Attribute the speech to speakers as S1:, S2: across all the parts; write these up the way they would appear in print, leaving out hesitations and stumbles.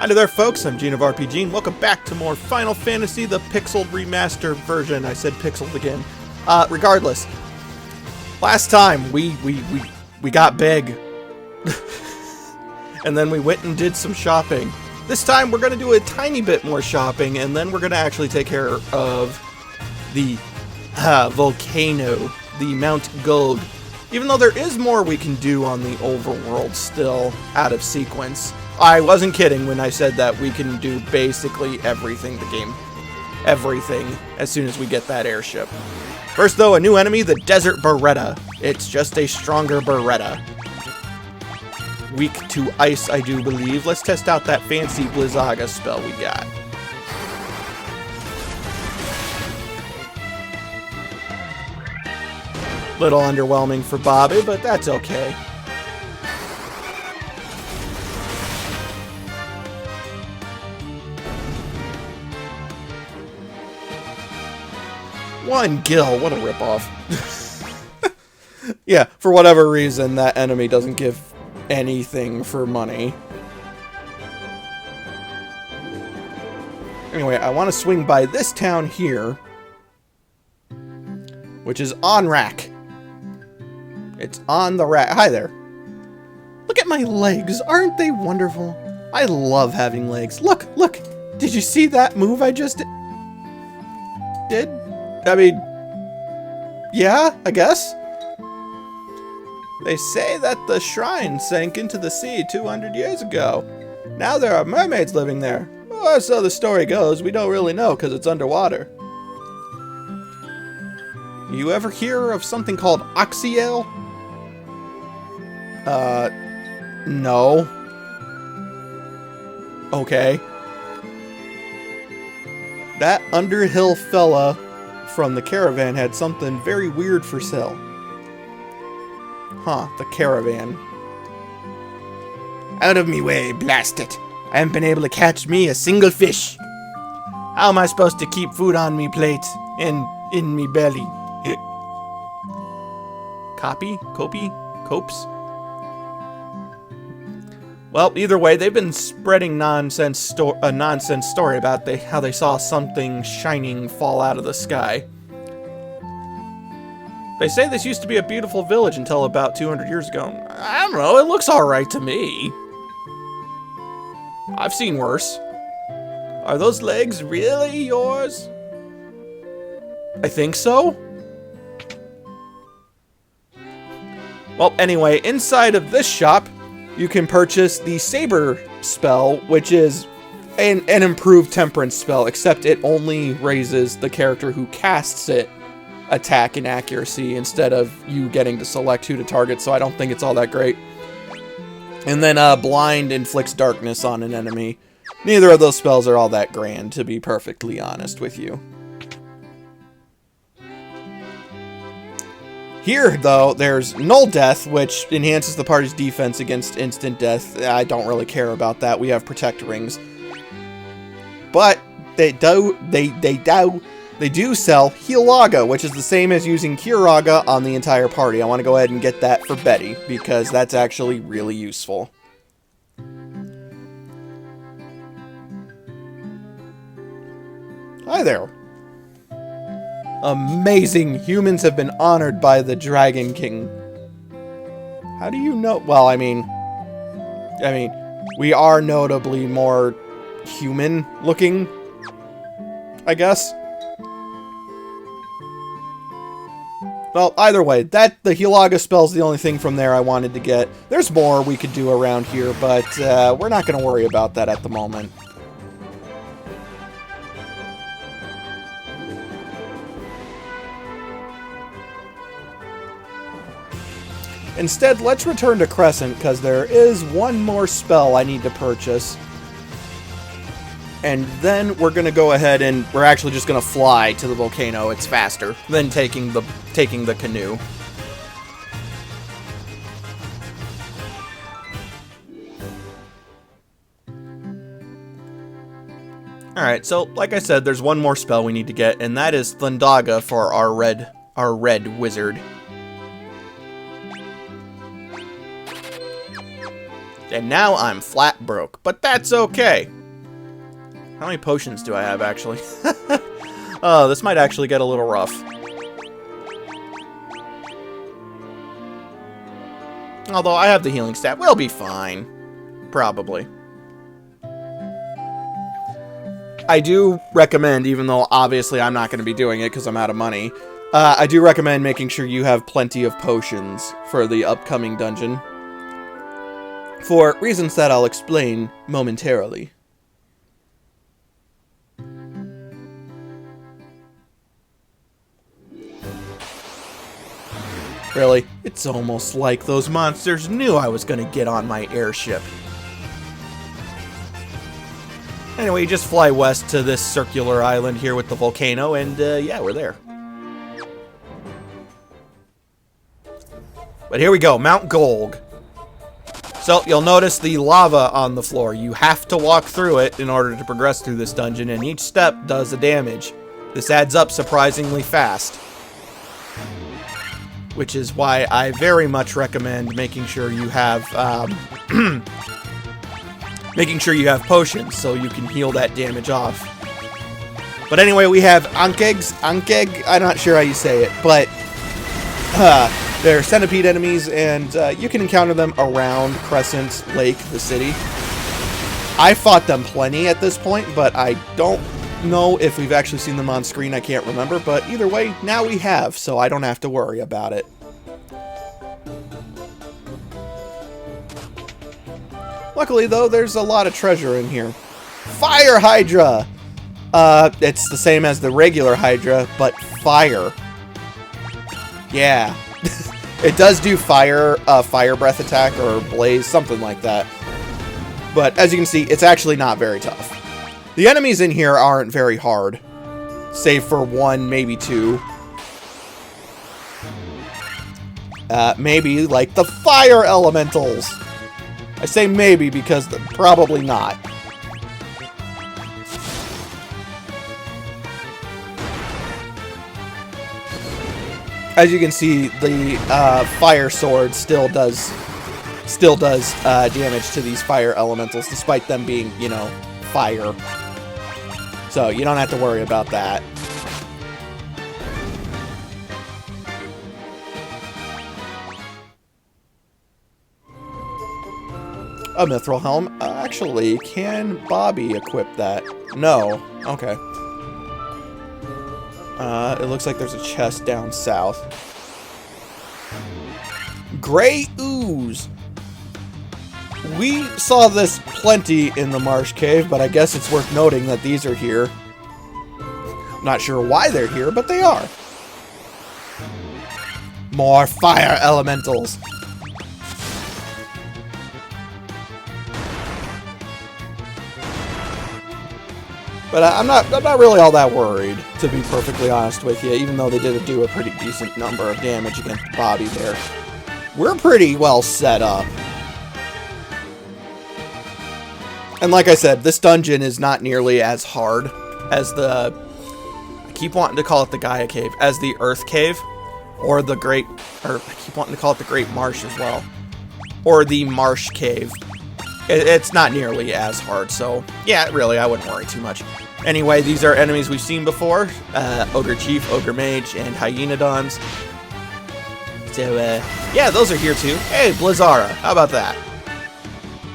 S1: Hi there folks, I'm Gene of RPG and welcome back to more Final Fantasy, the pixeled remaster version. I said pixeled again. Regardless, last time we got big. And then we went and did some shopping. This time we're going to do a tiny bit more shopping and then we're going to actually take care of the volcano, the Mount Gulg. Even though there is more we can do on the overworld still out of sequence. I wasn't kidding when I said that we can do basically everything everything as soon as we get that airship. First though, a new enemy, the Desert Beretta. It's just a stronger Beretta. Weak to ice, I do believe. Let's test out that fancy Blizzaga spell we got. Little underwhelming for Bobby, but that's okay. One gil, what a ripoff. Yeah, for whatever reason, that enemy doesn't give anything for money. Anyway, I want to swing by this town here, which is on rack. It's on the rack. Hi there. Look at my legs. Aren't they wonderful? I love having legs. Look, look. Did you see that move I just did? I mean, yeah, I guess. They say that the shrine sank into the sea 200 years ago. Now there are mermaids living there. Or so the story goes. We don't really know because it's underwater. You ever hear of something called Oxyale? No. Okay. That Underhill fella from the caravan had something very weird for sale. Huh, the caravan. Out of me way, blast it. I haven't been able to catch me a single fish. How am I supposed to keep food on me plate and in me belly? Copy? Copy? Copes? Well, either way, they've been spreading nonsense story about how they saw something shining fall out of the sky. They say this used to be a beautiful village until about 200 years ago. I don't know, it looks alright to me. I've seen worse. Are those legs really yours? I think so. Well, anyway, inside of this shop, you can purchase the Saber spell, which is an improved Temperance spell, except it only raises the character who casts it attack and accuracy instead of you getting to select who to target, so I don't think it's all that great. And then Blind inflicts darkness on an enemy. Neither of those spells are all that grand, to be perfectly honest with you. Here, though, there's Null Death, which enhances the party's defense against instant death. I don't really care about that. We have Protect Rings. But they do sell Healaga, which is the same as using Curaga on the entire party. I want to go ahead and get that for Betty, because that's actually really useful. Hi there. Amazing. Humans have been honored by the Dragon King. How do you know? Well, I mean, we are notably more human looking, I guess. Well, either way, the Healaga spell's the only thing from there I wanted to get. There's more we could do around here, but we're not going to worry about that at the moment. Instead, let's return to Crescent, because there is one more spell I need to purchase. And then we're going to go ahead and we're actually just going to fly to the volcano. It's faster than taking the canoe. Alright, so like I said, there's one more spell we need to get, and that is Thundaga for our red wizard. And now I'm flat broke, but that's okay. How many potions do I have, actually? Oh, this might actually get a little rough. Although I have the healing staff, we'll be fine. Probably. I do recommend, even though obviously I'm not going to be doing it because I'm out of money, I do recommend making sure you have plenty of potions for the upcoming dungeon. For reasons that I'll explain momentarily. Really? It's almost like those monsters knew I was going to get on my airship. Anyway, you just fly west to this circular island here with the volcano, and yeah, we're there. But here we go, Mount Golg. So, you'll notice the lava on the floor. You have to walk through it in order to progress through this dungeon, and each step does a damage. This adds up surprisingly fast. Which is why I very much recommend making sure you have, potions so you can heal that damage off. But anyway, we have Ankegs. Ankeg, I'm not sure how you say it, but they're centipede enemies, and you can encounter them around Crescent Lake, the city. I fought them plenty at this point, but I don't know if we've actually seen them on screen. I can't remember, but either way, now we have, so I don't have to worry about it. Luckily, though, there's a lot of treasure in here. Fire Hydra! It's the same as the regular Hydra, but fire. Yeah. It does do fire breath attack or blaze, something like that. But as you can see, it's actually not very tough. The enemies in here aren't very hard, save for one, maybe two. Maybe like the fire elementals. I say maybe because probably not. As you can see, the fire sword still does damage to these fire elementals, despite them being, you know, fire. So you don't have to worry about that. A mithril helm. Actually, can Bobby equip that? No. Okay. It looks like there's a chest down south. Gray ooze. We saw this plenty in the marsh cave, but I guess it's worth noting that these are here. Not sure why they're here, but they are. More fire elementals. But I'm not really all that worried, to be perfectly honest with you, even though they did do a pretty decent number of damage against Bobby there. We're pretty well set up. And like I said, this dungeon is not nearly as hard as the... I keep wanting to call it the Gaia Cave, as the Earth Cave, or the Great... Or I keep wanting to call it the Great Marsh as well. Or the Marsh Cave. It's not nearly as hard, so yeah, really, I wouldn't worry too much. Anyway, these are enemies we've seen before. Ogre Chief, Ogre Mage, and Hyenodons. So, yeah, those are here too. Hey, Blizzara, how about that?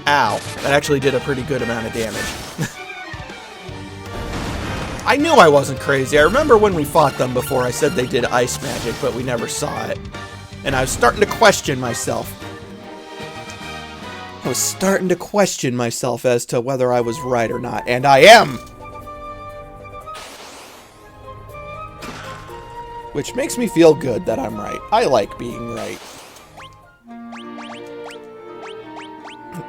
S1: Ow, that actually did a pretty good amount of damage. I knew I wasn't crazy. I remember when we fought them before, I said they did ice magic, but we never saw it. And I was starting to question myself. I was starting to question myself as to whether I was right or not, and I am! Which makes me feel good that I'm right. I like being right.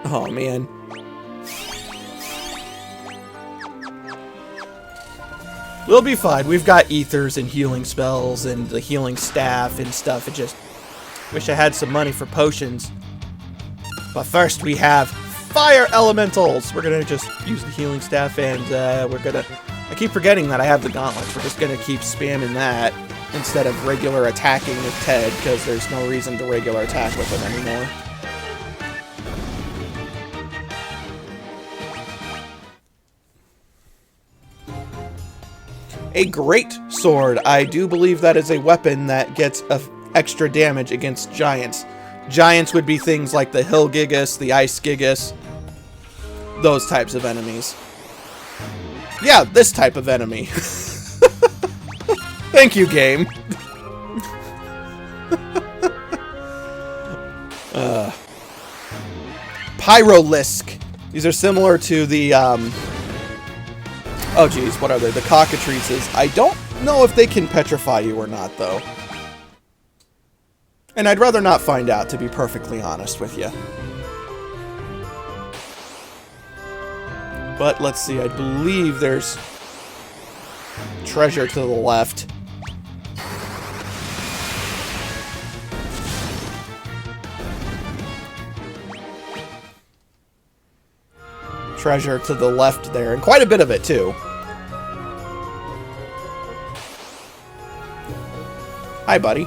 S1: Oh, man. We'll be fine. We've got ethers and healing spells and the healing staff and stuff. I just wish I had some money for potions. But first we have fire elementals. We're gonna just use the healing staff, and we're gonna... I keep forgetting that I have the gauntlets. We're just gonna keep spamming that instead of regular attacking with Ted, because there's no reason to regular attack with him anymore. A great sword. I do believe that is a weapon that gets extra damage against giants. Giants would be things like the Hill Gigas, the Ice Gigas, those types of enemies. Yeah, this type of enemy. Thank you, game. Pyrolisk. These are similar to the, oh geez, what are they? The cockatrices. I don't know if they can petrify you or not, though. And I'd rather not find out, to be perfectly honest with you. But let's see, I believe there's treasure to the left. Treasure to the left there, and quite a bit of it too. Hi, buddy.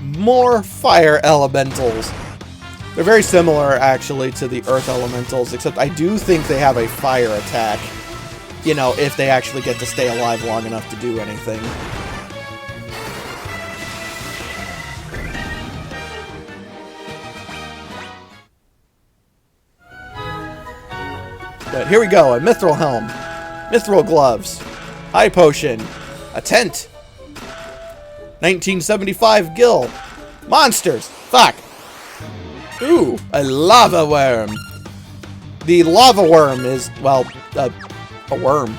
S1: More fire elementals. They're very similar, actually, to the earth elementals, except I do think they have a fire attack. You know, if they actually get to stay alive long enough to do anything. But here we go, a mithril helm, mithril gloves, high potion, a tent, 1975 gil, monsters, fuck. Ooh, a lava worm. The lava worm is, well, a worm.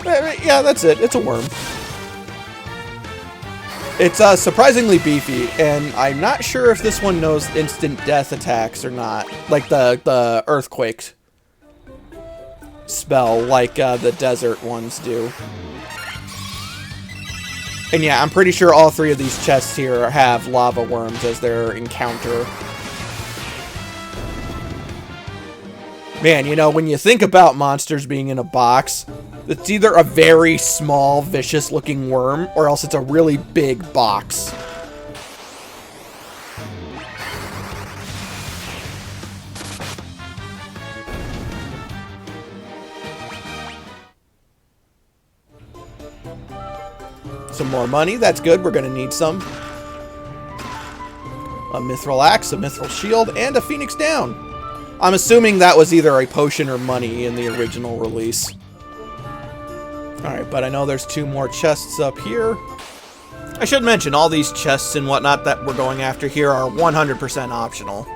S1: Yeah, that's it, it's a worm. It's surprisingly beefy, and I'm not sure if this one knows instant death attacks or not. Like the earthquake spell, like the desert ones do. And yeah, I'm pretty sure all three of these chests here have lava worms as their encounter. Man, you know, when you think about monsters being in a box, it's either a very small, vicious-looking worm, or else it's a really big box. Some more money, that's good, we're gonna need some. A mithril axe, a mithril shield, and a phoenix down. I'm assuming that was either a potion or money in the original release. Alright, but I know there's two more chests up here. I should mention, all these chests and whatnot that we're going after here are 100% optional.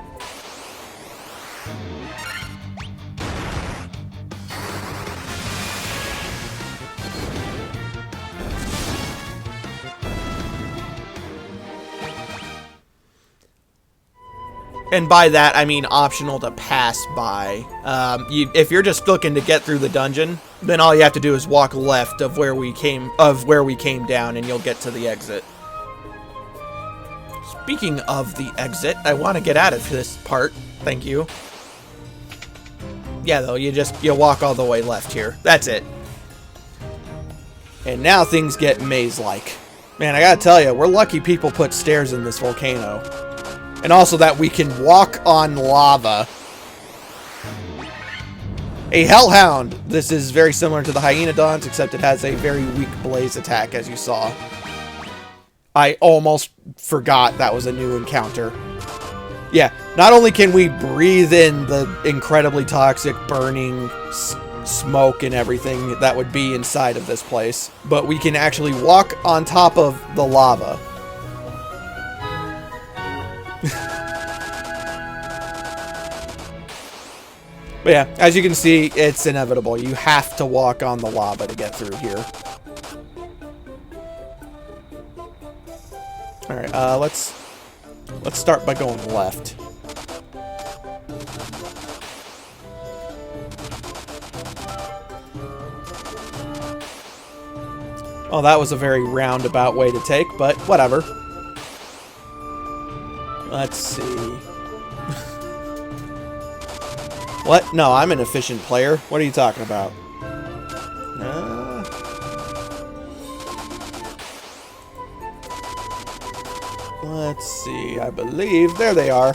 S1: And by that, I mean optional to pass by. If you're just looking to get through the dungeon, then all you have to do is walk left of where we came down, and you'll get to the exit. Speaking of the exit, I want to get out of this part. Thank you. Yeah, though, you walk all the way left here. That's it. And now things get maze-like. Man, I gotta tell you, we're lucky people put stairs in this volcano. And also that we can walk on lava. A Hellhound. This is very similar to the Hyenodons, except it has a very weak blaze attack, as you saw. I almost forgot that was a new encounter. Yeah, not only can we breathe in the incredibly toxic burning smoke and everything that would be inside of this place, but we can actually walk on top of the lava. But yeah, as you can see, it's inevitable. You have to walk on the lava to get through here. Alright, let's start by going left. Oh, that was a very roundabout way to take, but whatever. Let's see. What? No, I'm an efficient player. What are you talking about? Let's see. I believe... There they are.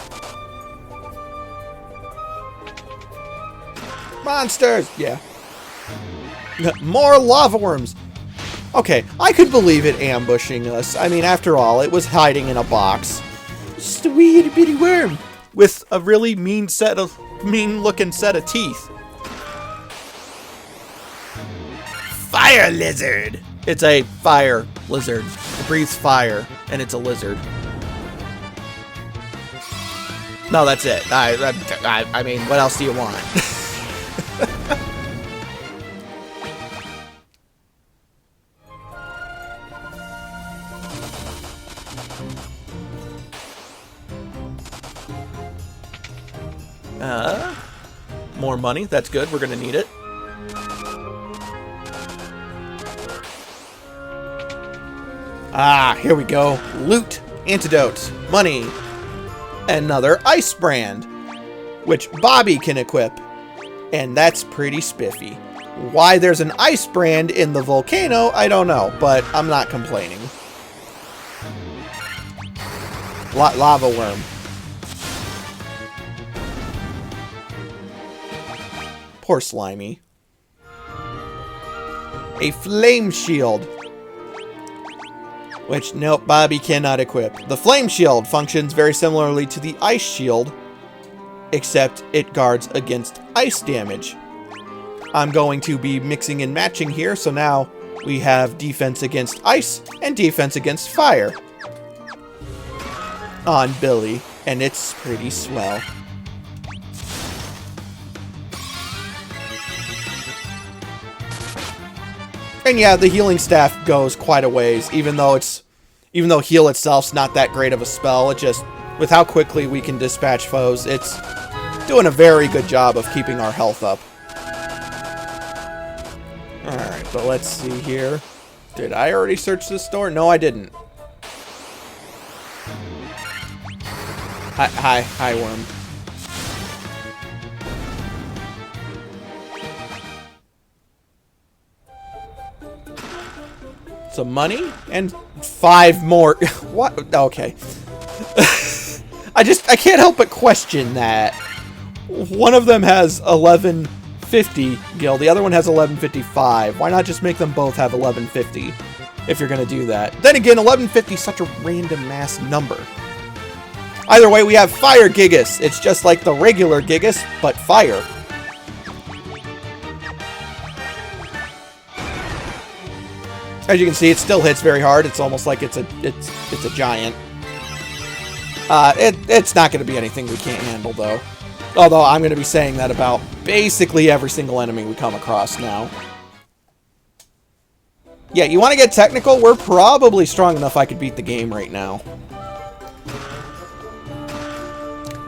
S1: Monsters! Yeah. More lava worms! Okay, I could believe it ambushing us. I mean, after all, it was hiding in a box. Just a wee itty bitty worm with a really mean looking set of teeth. Fire lizard! It's a fire lizard. It breathes fire, and it's a lizard. No, that's it. I mean, what else do you want? More money. That's good. We're gonna need it. Ah, here we go. Loot, antidotes, money, another ice brand, which Bobby can equip, and that's pretty spiffy. Why there's an ice brand in the volcano, I don't know, but I'm not complaining. Lava worm. Poor Slimy. A flame shield. Which, nope, Bobby cannot equip. The flame shield functions very similarly to the ice shield, except it guards against ice damage. I'm going to be mixing and matching here, so now we have defense against ice and defense against fire on Billy, and it's pretty swell. And yeah, the healing staff goes quite a ways, even though heal itself's not that great of a spell. It just, with how quickly we can dispatch foes, it's doing a very good job of keeping our health up. Alright, but let's see here. Did I already search this store? No, I didn't. Hi, worm. Some money and 5 more. What? Okay. I can't help but question that. One of them has 1150 gil, the other one has 1155. Why not just make them both have 1150 if you're gonna do that? Then again, 1150 is such a random mass number. Either way, we have Fire Gigas. It's just like the regular Gigas, but fire. As you can see, it still hits very hard. It's almost like it's a giant. It's not going to be anything we can't handle, though. Although I'm going to be saying that about basically every single enemy we come across now. Yeah, you want to get technical? We're probably strong enough I could beat the game right now.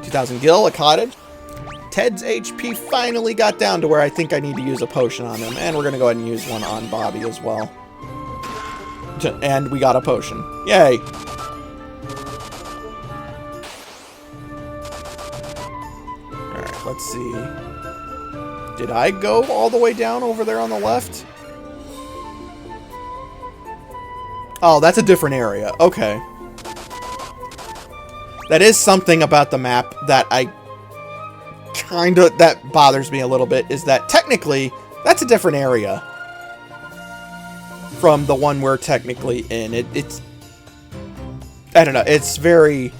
S1: 2,000 gil, a cottage. Ted's HP finally got down to where I think I need to use a potion on him. And we're going to go ahead and use one on Bobby as well. And we got a potion. Yay! Alright, let's see. Did I go all the way down over there on the left? Oh, that's a different area. Okay. That is something about the map that that bothers me a little bit, is that technically, that's a different area from the one we're technically in. It's I don't know, it's very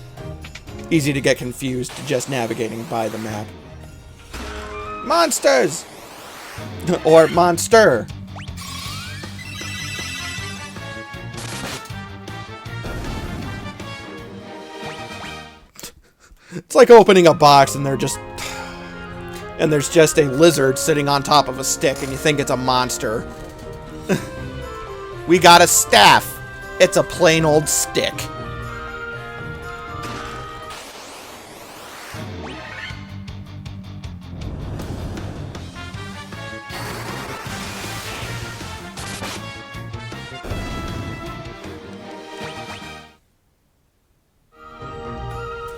S1: easy to get confused just navigating by the map. Monsters! Or monster. It's like opening a box and there's just a lizard sitting on top of a stick and you think it's a monster. We got a staff. It's a plain old stick.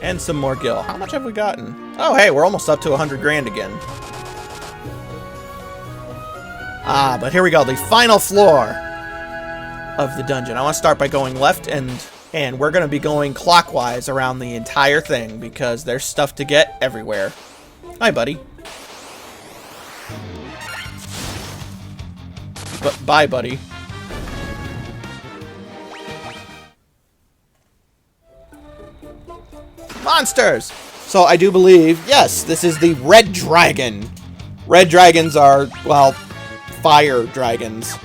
S1: And some more gil. How much have we gotten? Oh, hey, we're almost up to 100 grand again. Ah, but here we go. The final floor of the dungeon. I want to start by going left, and we're going to be going clockwise around the entire thing because there's stuff to get everywhere. Hi, buddy. Bye, buddy. Monsters! So I do believe, yes, this is the red dragon. Red dragons are, well, fire dragons.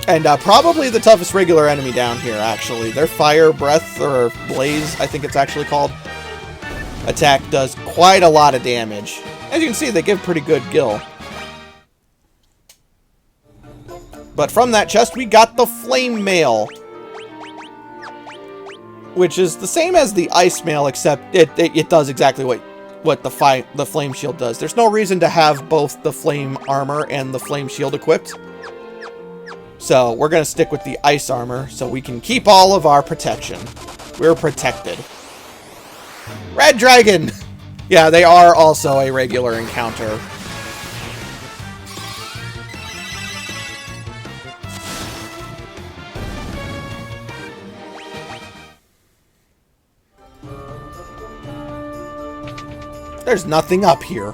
S1: And probably the toughest regular enemy down here, actually. Their fire breath, or blaze, I think it's actually called, attack does quite a lot of damage. As you can see, they give pretty good gil. But from that chest, we got the flame mail, which is the same as the ice mail, except it does exactly what the flame shield does. There's no reason to have both the flame armor and the flame shield equipped. So we're going to stick with the ice armor so we can keep all of our protection. We're protected. Red dragon! Yeah, they are also a regular encounter. There's nothing up here.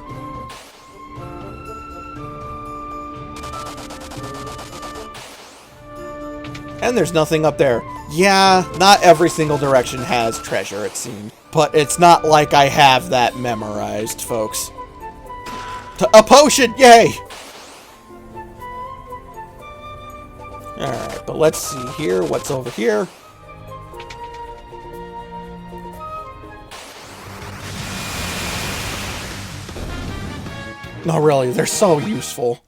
S1: And there's nothing up there. Yeah, not every single direction has treasure, it seems. But it's not like I have that memorized, folks. A potion! Yay! Alright, but let's see here. What's over here? No, really, they're so useful.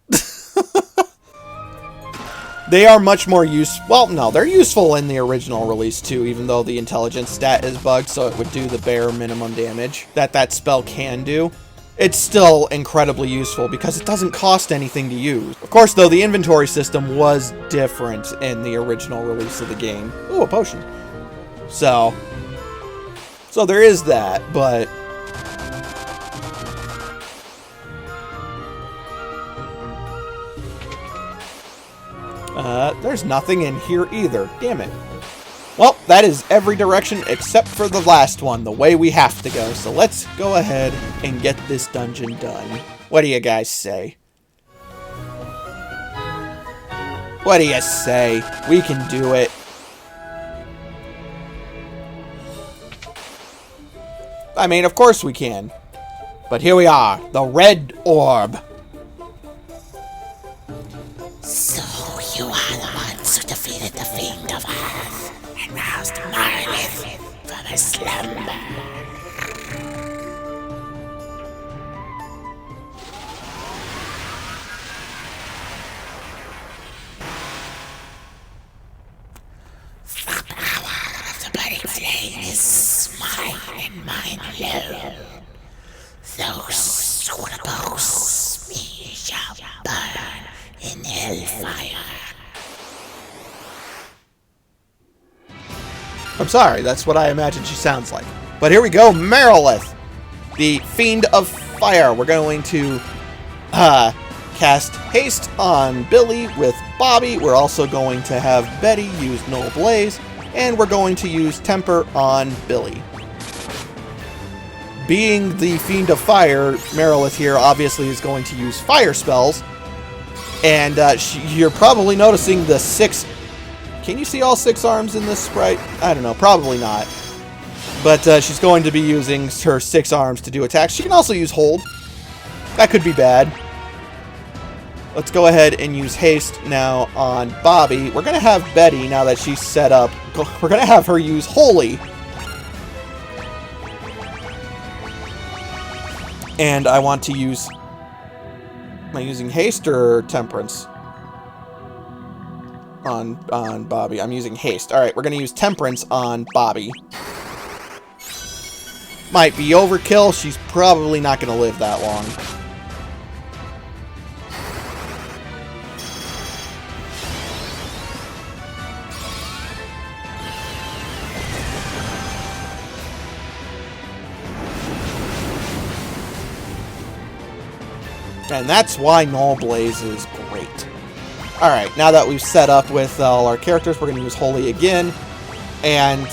S1: They are much more useful. Well, no, they're useful in the original release, too, even though the intelligence stat is bugged, so it would do the bare minimum damage that spell can do. It's still incredibly useful because it doesn't cost anything to use. Of course, though, the inventory system was different in the original release of the game. Ooh, a potion. So there is that, but there's nothing in here either. Damn it. Well, that is every direction except for the last one, the way we have to go. So let's go ahead and get this dungeon done. What do you guys say? What do you say? We can do it. I mean, of course we can. But here we are, the red orb.
S2: So you are the ones who defeated the Fiend of Earth and roused Marlith from his slumber. The power of the burning flame is mine and mine alone. Those who oppose me shall burn in hellfire.
S1: I'm sorry, that's what I imagine she sounds like. But here we go, Merilith, the Fiend of Fire. We're going to cast Haste on Billy with Bobby. We're also going to have Betty use Null Blaze, and we're going to use Temper on Billy. Being the Fiend of Fire, Merilith here obviously is going to use fire spells. And you're probably noticing the 6... Can you see all 6 arms in this sprite? I don't know, probably not. But she's going to be using her 6 arms to do attacks. She can also use Hold. That could be bad. Let's go ahead and use Haste now on Bobby. We're going to have Betty, now that she's set up, we're going to have her use Holy. And I want to use... Am I using Haste or Temperance? On Bobby. I'm using Haste. Alright, we're going to use Temperance on Bobby. Might be overkill. She's probably not going to live that long. And that's why Null Blaze is great. Alright, now that we've set up with all our characters, we're going to use Holy again. And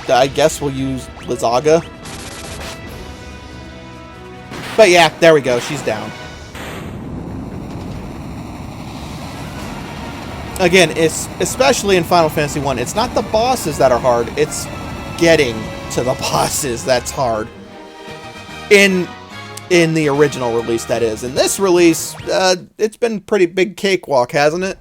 S1: I guess we'll use Lizaga. But yeah, there we go. She's down. Again, it's especially in Final Fantasy 1, it's not the bosses that are hard, it's getting to the bosses that's hard. In the original release, that is. In this release, it's been pretty big cakewalk, hasn't it?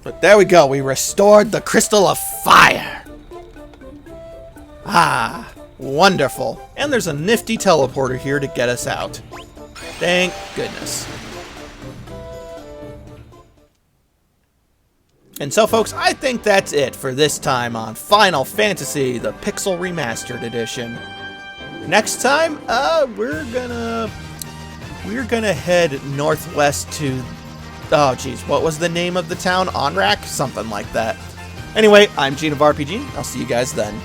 S1: But there we go, we restored the Crystal of Fire. Ah, wonderful. And there's a nifty teleporter here to get us out. Thank goodness. And so, folks, I think that's it for this time on Final Fantasy, the Pixel Remastered Edition. Next time, we're gonna head northwest to... Oh, geez, what was the name of the town? Onrak? Something like that. Anyway, I'm Gene of RPG. I'll see you guys then.